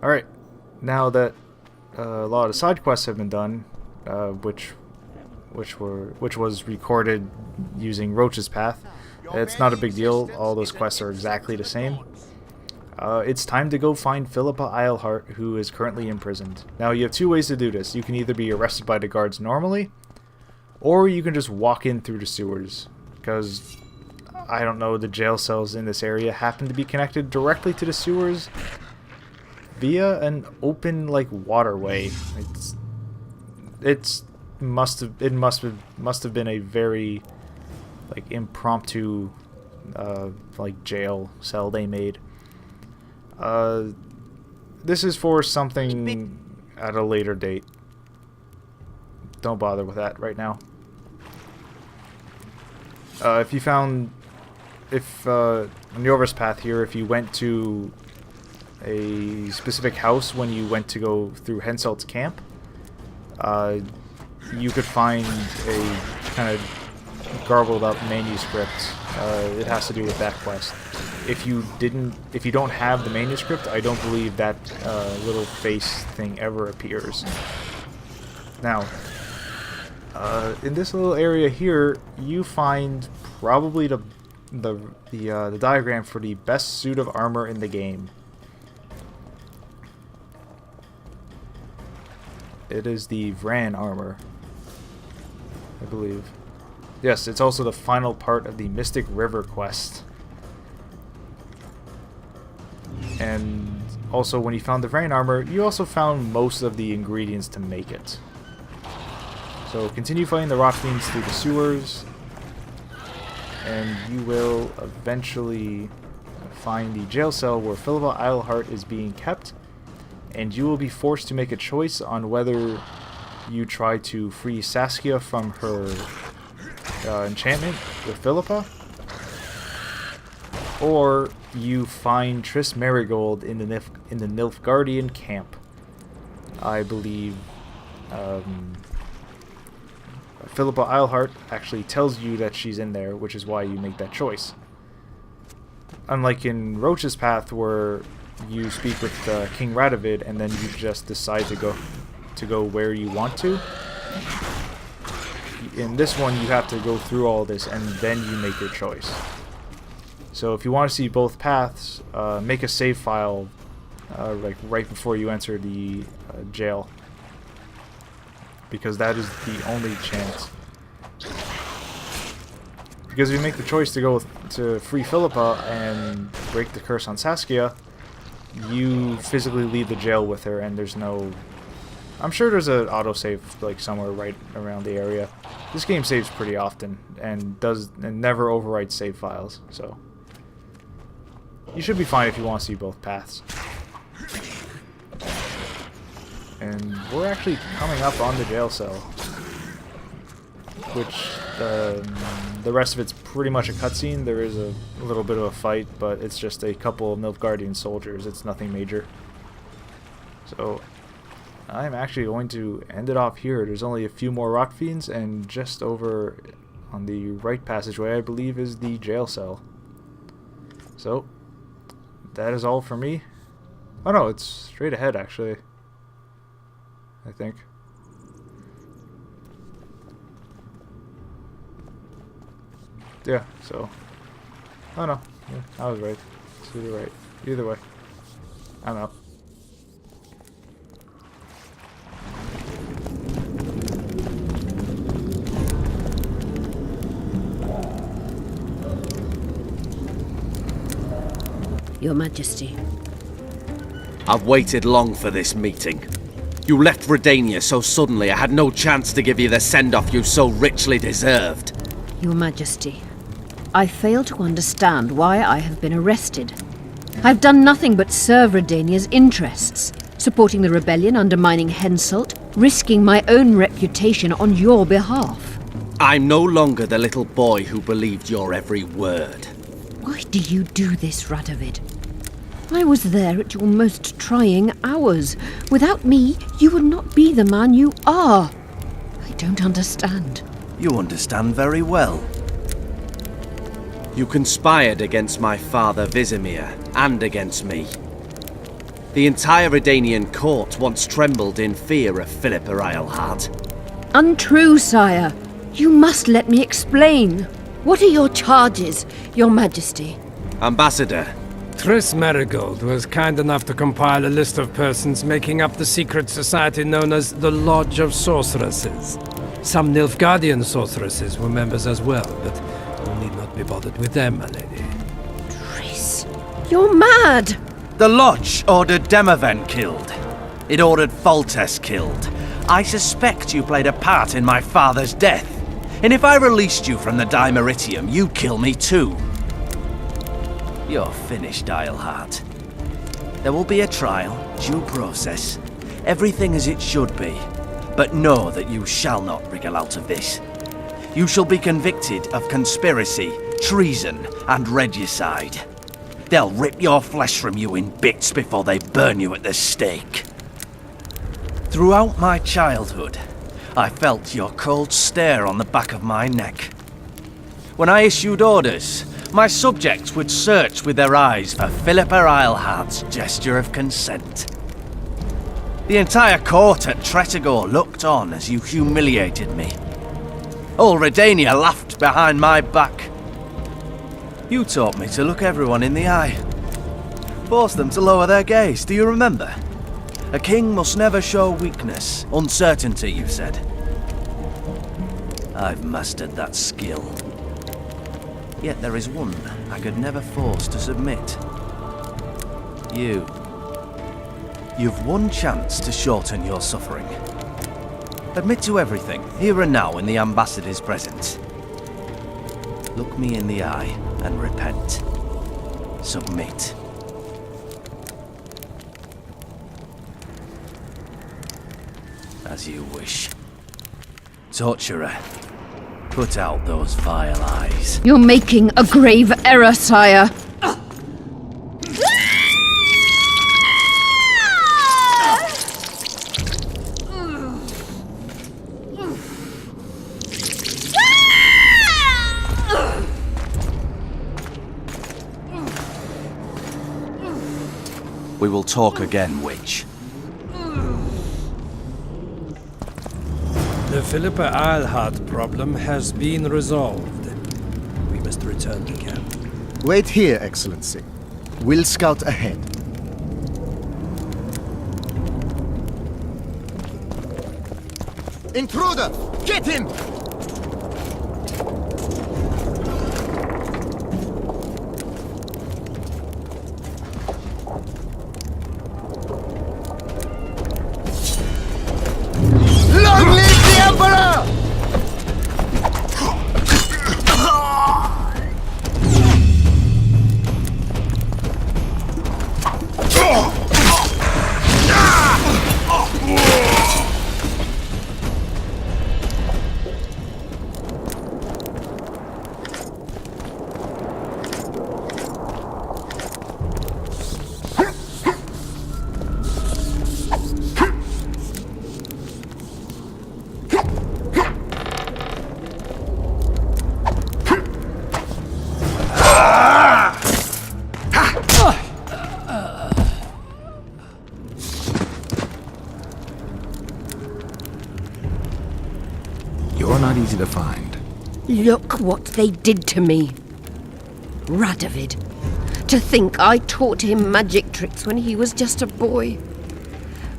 Alright, now that a lot of side quests have been done, which was recorded using Roach's Path, it's not a big deal. All those quests are exactly the same. It's time to go find Phillipa Eilhart, who is currently imprisoned. Now, you have two ways to do this. You can either be arrested by the guards normally, or you can just walk in through the sewers, because, I don't know, the jail cells in this area happen to be connected directly to the sewers via an open, like, waterway. It must have been a very, like, impromptu like jail cell they made. This is for something at a later date. Don't bother with that right now. On Iorveth's path here, if you went to a specific house when you went to go through Henselt's camp, you could find a kind of garbled up manuscript. It has to do with that quest. If you don't have the manuscript, I don't believe that little face thing ever appears. Now, in this little area here, you find probably the diagram for the best suit of armor in the game. It is the Vran armor, I believe. Yes, it's also the final part of the Mystic River quest. And also, when you found the Vran armor, you also found most of the ingredients to make it. So continue fighting the rock fiends through the sewers, and you will eventually find the jail cell where Phillipa Eilhart is being kept, and you will be forced to make a choice on whether you try to free Saskia from her enchantment with Phillipa, or you find Triss Marigold in the Nilfgaardian camp. I believe Phillipa Eilhart actually tells you that she's in there, which is why you make that choice. Unlike in Roach's Path, where you speak with King Radovid and then you just decide to go where you want to. In this one, you have to go through all this and then you make your choice. So if you want to see both paths, make a save file like right before you enter the jail, because that is the only chance. Because if you make the choice to go to free Phillipa and break the curse on Saskia, you physically leave the jail with her, and there's no... I'm sure there's an autosave like somewhere right around the area. This game saves pretty often and never overwrites save files, so you should be fine if you want to see both paths. And we're actually coming up on the jail cell, which the rest of it's pretty much a cutscene. There is a little bit of a fight, but it's just a couple of Nilfgaardian soldiers. It's nothing major. So I'm actually going to end it off here. There's only a few more rock fiends, and just over on the right passageway, I believe, is the jail cell. So that is all for me. Oh no, it's straight ahead actually, I think. Yeah, so... Oh no, yeah, I was right. It's to the right. Either way, I'm out. Your Majesty. I've waited long for this meeting. You left Redania so suddenly I had no chance to give you the send-off you so richly deserved. Your Majesty, I fail to understand why I have been arrested. I've done nothing but serve Redania's interests, supporting the rebellion, undermining Henselt, risking my own reputation on your behalf. I'm no longer the little boy who believed your every word. Why do you do this, Radovid? I was there at your most trying hours. Without me, you would not be the man you are. I don't understand. You understand very well. You conspired against my father Vizimir, and against me. The entire Redanian court once trembled in fear of Phillipa Eilhart. Untrue, sire. You must let me explain. What are your charges, your majesty? Ambassador, Triss Marigold was kind enough to compile a list of persons making up the secret society known as the Lodge of Sorceresses. Some Nilfgaardian sorceresses were members as well, but you need not be bothered with them, my lady. Triss, you're mad! the Lodge ordered Demavend killed. It ordered Foltest killed. I suspect you played a part in my father's death. And if I released you from the Dimeritium, you'd kill me too. You're finished, Eilhart. There will be a trial, due process, everything as it should be. But know that you shall not wriggle out of this. You shall be convicted of conspiracy, treason, and regicide. They'll rip your flesh from you in bits before they burn you at the stake. Throughout my childhood, I felt your cold stare on the back of my neck. When I issued orders, my subjects would search with their eyes for Phillipa Eilhart's gesture of consent. The entire court at Tretogor looked on as you humiliated me. All Redania laughed behind my back. You taught me to look everyone in the eye. Forced them to lower their gaze, do you remember? A king must never show weakness, uncertainty, you said. I've mastered that skill. Yet there is one I could never force to submit. You. You've one chance to shorten your suffering. Admit to everything, here and now in the ambassador's presence. Look me in the eye and repent. Submit. As you wish. Torturer, put out those vile eyes. You're making a grave error, sire. We will talk again, witch. The Phillipa Eilhart problem has been resolved. We must return to camp. Wait here, Excellency. We'll scout ahead. Intruder! Get him! Long live the Emperor! You're not easy to find. Look what they did to me. Radovid. To think I taught him magic tricks when he was just a boy.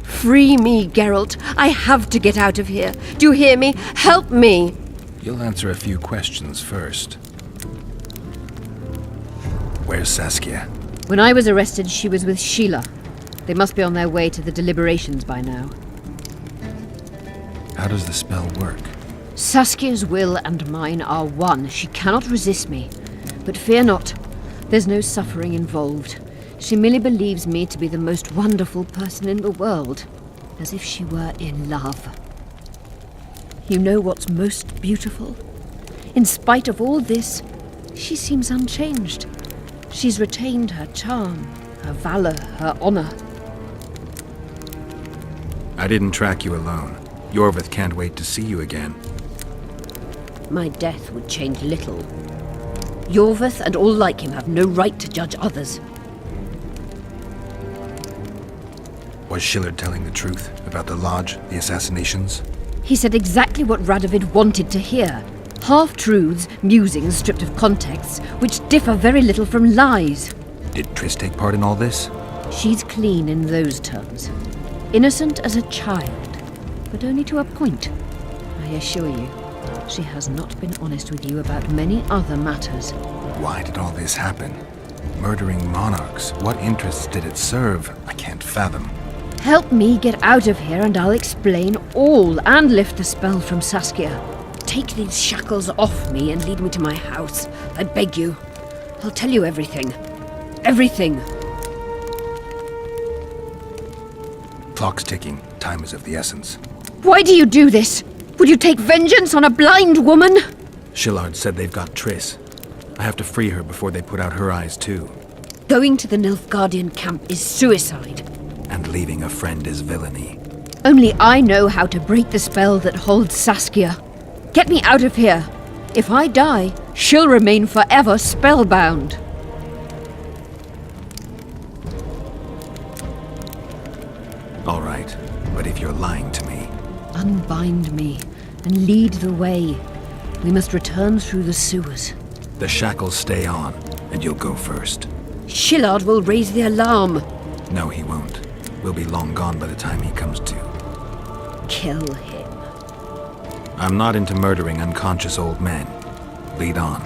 Free me, Geralt. I have to get out of here. Do you hear me? Help me! You'll answer a few questions first. Where's Saskia? When I was arrested, she was with Sheila. They must be on their way to the deliberations by now. How does the spell work? Saskia's will and mine are one. She cannot resist me. But fear not. There's no suffering involved. She merely believes me to be the most wonderful person in the world. As if she were in love. You know what's most beautiful? In spite of all this, she seems unchanged. She's retained her charm, her valor, her honor. I didn't track you alone. Iorveth can't wait to see you again. My death would change little. Iorveth and all like him have no right to judge others. Was Shillard telling the truth about the Lodge, the assassinations? He said exactly what Radovid wanted to hear. Half-truths, musings stripped of context, which differ very little from lies. Did Triss take part in all this? She's clean in those terms. Innocent as a child, but only to a point. I assure you, she has not been honest with you about many other matters. Why did all this happen? Murdering monarchs, what interests did it serve? I can't fathom. Help me get out of here and I'll explain all and lift the spell from Saskia. Take these shackles off me and lead me to my house. I beg you. I'll tell you everything. Everything. Clock's ticking. Time is of the essence. Why do you do this? Would you take vengeance on a blind woman? Shillard said they've got Triss. I have to free her before they put out her eyes too. Going to the Nilfgaardian camp is suicide. And leaving a friend is villainy. Only I know how to break the spell that holds Saskia. Get me out of here. If I die, she'll remain forever spellbound. All right, but if you're lying to me... Unbind me and lead the way. We must return through the sewers. The shackles stay on, and you'll go first. Shillard will raise the alarm. No, he won't. We'll be long gone by the time he comes to. Kill him. I'm not into murdering unconscious old men. Lead on.